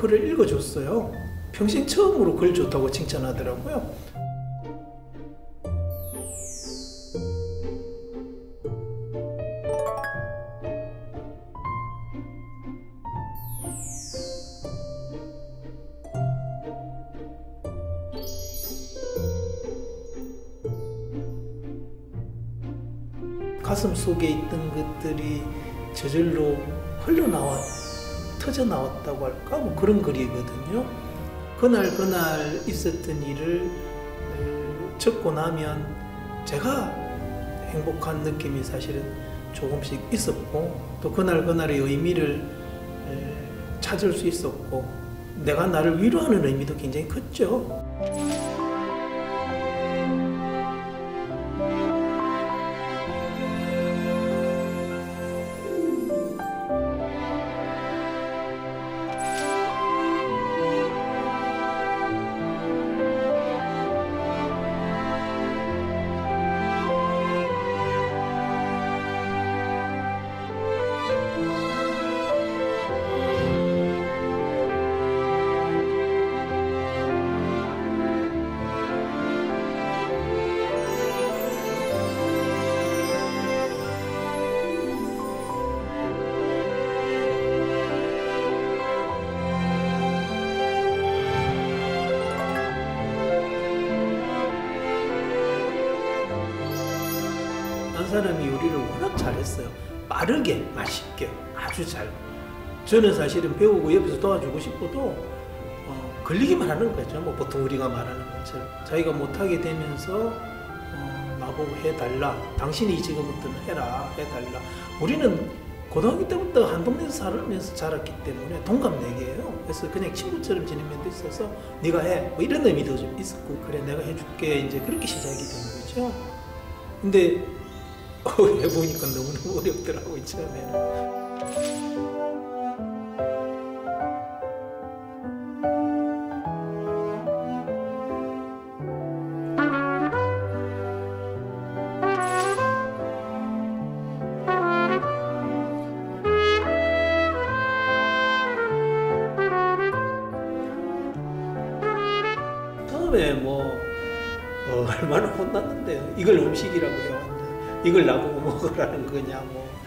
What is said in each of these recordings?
글을 읽어줬어요. 평생 처음으로 글 좋다고 칭찬하더라고요. 가슴 속에 있던 것들이 저절로 터져 나왔다고 할까? 뭐 그런 글이거든요. 그날 있었던 일을 적고 나면 제가 행복한 느낌이 사실은 조금씩 있었고, 또 그날의 의미를 찾을 수 있었고, 내가 나를 위로하는 의미도 굉장히 컸죠. 한 사람이 요리를 워낙 잘했어요. 빠르게, 맛있게, 아주 잘. 저는 사실은 배우고 옆에서 도와주고 싶어도 걸리기만 하는 거죠. 뭐 보통 우리가 말하는 것처럼. 자기가 못하게 되면서 나보고 해달라. 당신이 지금부터는 해달라. 우리는 고등학교 때부터 한 동네에서 살면서 자랐기 때문에 동갑내기예요. 그래서 그냥 친구처럼 지낸 면도 있어서 네가 해. 뭐 이런 의미도 좀 있었고, 그래 내가 해줄게. 이제 그렇게 시작이 된 거죠. 근데 해보니까 너무너무 어렵더라고요, 처음에는. 처음에 얼마나 혼났는데요. 이걸 음식이라고 해왔나. 이걸 나보고 먹으라는 거냐.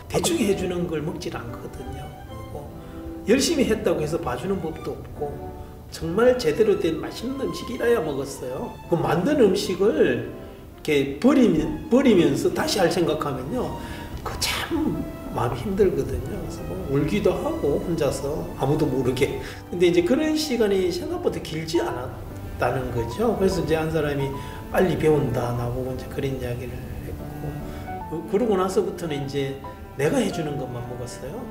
대충 해주는 걸 먹질 않거든요. 열심히 했다고 해서 봐주는 법도 없고, 정말 제대로 된 맛있는 음식이라야 먹었어요. 그 만든 음식을 이렇게 버리면서 다시 할 생각하면요, 그 참 마음이 힘들거든요. 그래서 울기도 하고 혼자서 아무도 모르게. 근데 이제 그런 시간이 생각보다 길지 않았다는 거죠. 그래서 이제 한 사람이 빨리 배운다 나보고 이제 그런 이야기를 했고, 그러고 나서부터는 이제 내가 해주는 것만 먹었어요.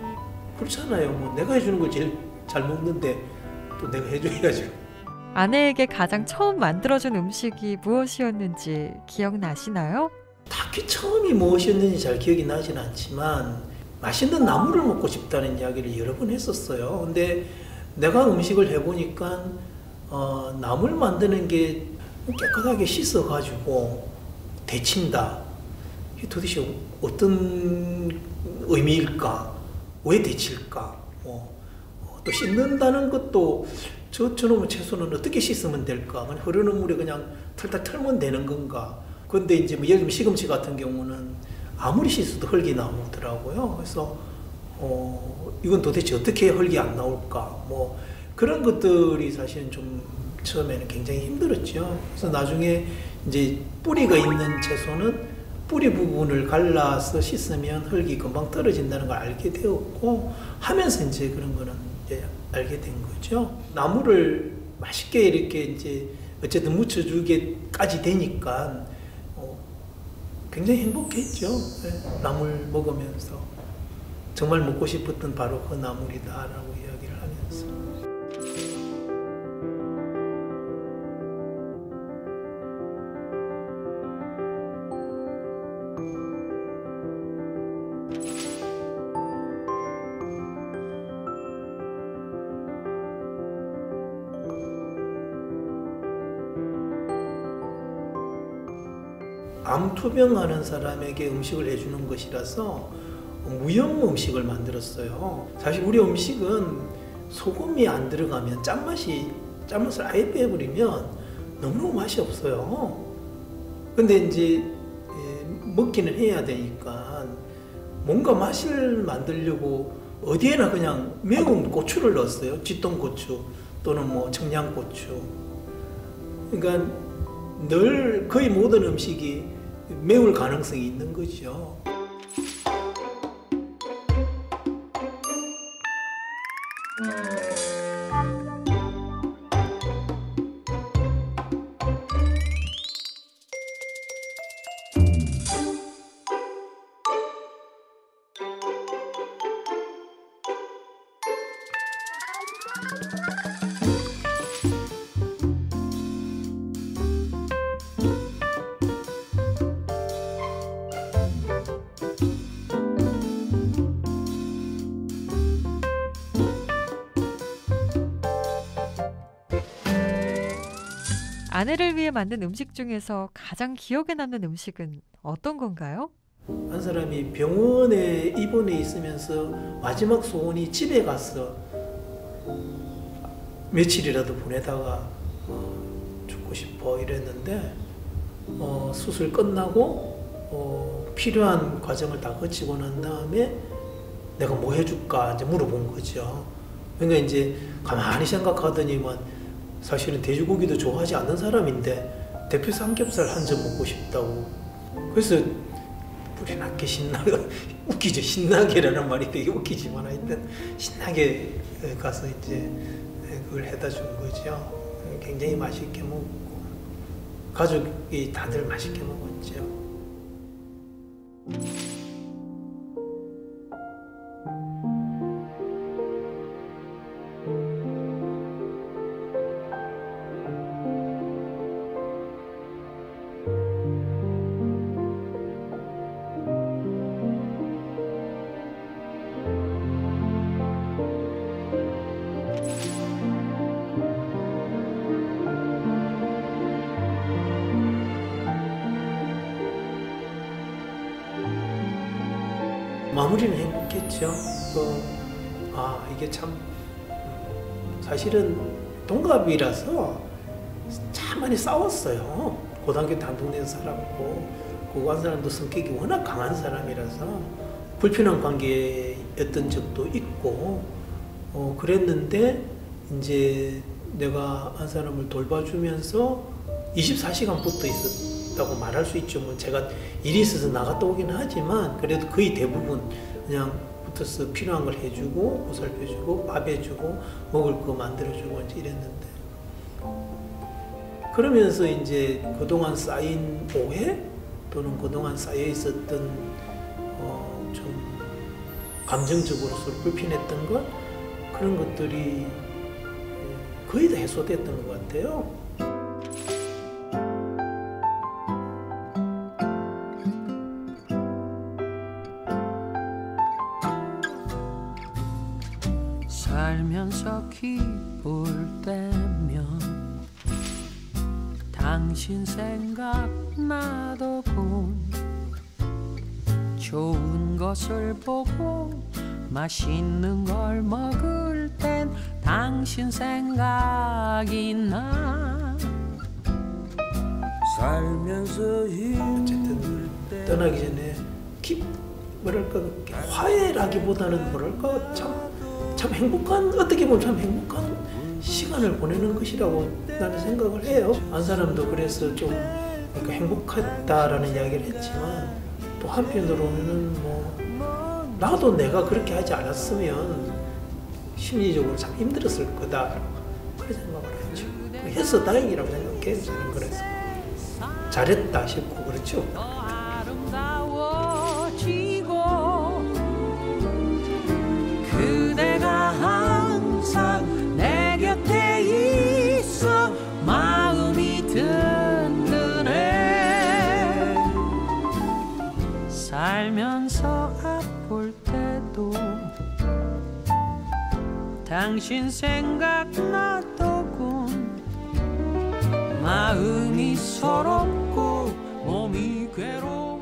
그렇잖아요. 내가 해주는 걸 제일 잘 먹는데 또 내가 해줘야죠. 아내에게 가장 처음 만들어준 음식이 무엇이었는지 기억나시나요? 딱히 처음이 무엇이었는지 잘 기억이 나진 않지만 맛있는 나물을 먹고 싶다는 이야기를 여러 번 했었어요. 근데 내가 음식을 해보니까 나물 만드는 게 깨끗하게 씻어가지고 데친다. 이게 도대체 어떤 의미일까? 왜 데칠까? 또 씻는다는 것도 저놈의 채소는 어떻게 씻으면 될까? 흐르는 물에 그냥 털딱 털면 되는 건가? 근데 이제 예를 들면 시금치 같은 경우는 아무리 씻어도 흙이 나오더라고요. 그래서 이건 도대체 어떻게 흙이 안 나올까? 그런 것들이 사실은 좀 처음에는 굉장히 힘들었죠. 그래서 나중에 이제 뿌리가 있는 채소는 뿌리 부분을 갈라서 씻으면 흙이 금방 떨어진다는 걸 알게 되었고, 하면서 이제 그런 거는 이제 알게 된 거죠. 나물을 맛있게 이렇게 이제 어쨌든 무쳐주기까지 되니까 굉장히 행복했죠. 네, 나물 먹으면서 정말 먹고 싶었던 바로 그 나물이다라고 이야기를 하면서. 암투병하는 사람에게 음식을 해주는 것이라서 무염 음식을 만들었어요. 사실 우리 음식은 소금이 안 들어가면 짠맛을 아예 빼버리면 너무너무 맛이 없어요. 근데 이제 먹기는 해야 되니까 뭔가 맛을 만들려고 어디에나 그냥 매운 고추를 넣었어요. 쥐똥고추 또는 뭐 청양고추. 그러니까 늘 거의 모든 음식이 매울 가능성이 있는 거죠. 아내를 위해 만든 음식 중에서 가장 기억에 남는 음식은 어떤 건가요? 한 사람이 병원에 입원해 있으면서 마지막 소원이 집에 가서 며칠이라도 보내다가 죽고 싶어 이랬는데 수술 끝나고 필요한 과정을 다 거치고 난 다음에 내가 뭐 해줄까 이제 물어본 거죠. 그러니까 이제 가만히 생각하더니만 사실은 돼지고기도 좋아하지 않는 사람인데 대표 삼겹살 한 점 먹고 싶다고. 그래서 불이 나게 신나게 웃기죠. 신나게라는 말이 되게 웃기지만 하여튼 신나게 가서 이제 그걸 해다 준 거죠. 굉장히 맛있게 먹고 가족이 다들 맛있게 먹었죠. 마무리는 행복했죠. 이게 참 사실은 동갑이라서 참 많이 싸웠어요. 고등학교 때 한 동네에서 살았고 그 한 사람도 성격이 워낙 강한 사람이라서 불편한 관계였던 적도 있고 그랬는데 이제 내가 한 사람을 돌봐주면서 24시간 붙어 있었다고 말할 수 있죠. 뭐 제가 일이 있어서 나갔다 오긴 하지만 그래도 거의 대부분 그냥 붙어서 필요한 걸 해주고 보살펴주고 밥 해주고 먹을 거 만들어주고 이제 이랬는데 그러면서 이제 그동안 쌓인 오해 또는 그동안 쌓여 있었던 좀 감정적으로 서로 불편했던 것 그런 것들이 거의 다 해소됐던 것 같아요. 살면서 기쁠 때면 당신 생각나더군. 좋은 것을 보고 맛있는 걸 먹을 땐 당신 생각이 나. 살면서 어쨌든 떠나기 전에 뭐랄까 화해라기보다는 뭐랄까 참 행복한 어떻게 보면 참 행복한 시간을 보내는 것이라고 나는 생각을 해요. 한 사람도 그래서 좀 그러니까 행복했다라는 이야기를 했지만 또 한편으로는 뭐 나도 내가 그렇게 하지 않았으면 심리적으로 참 힘들었을 거다 그런 생각을 했죠. 해서 다행이라고 생각해요. 저는 그래서 잘했다 싶고 그렇죠. 그대가 항상 내 곁에 있어 마음이 든든해. 살면서 아플 때도 당신 생각나더군. 마음이 서럽고 몸이 괴로워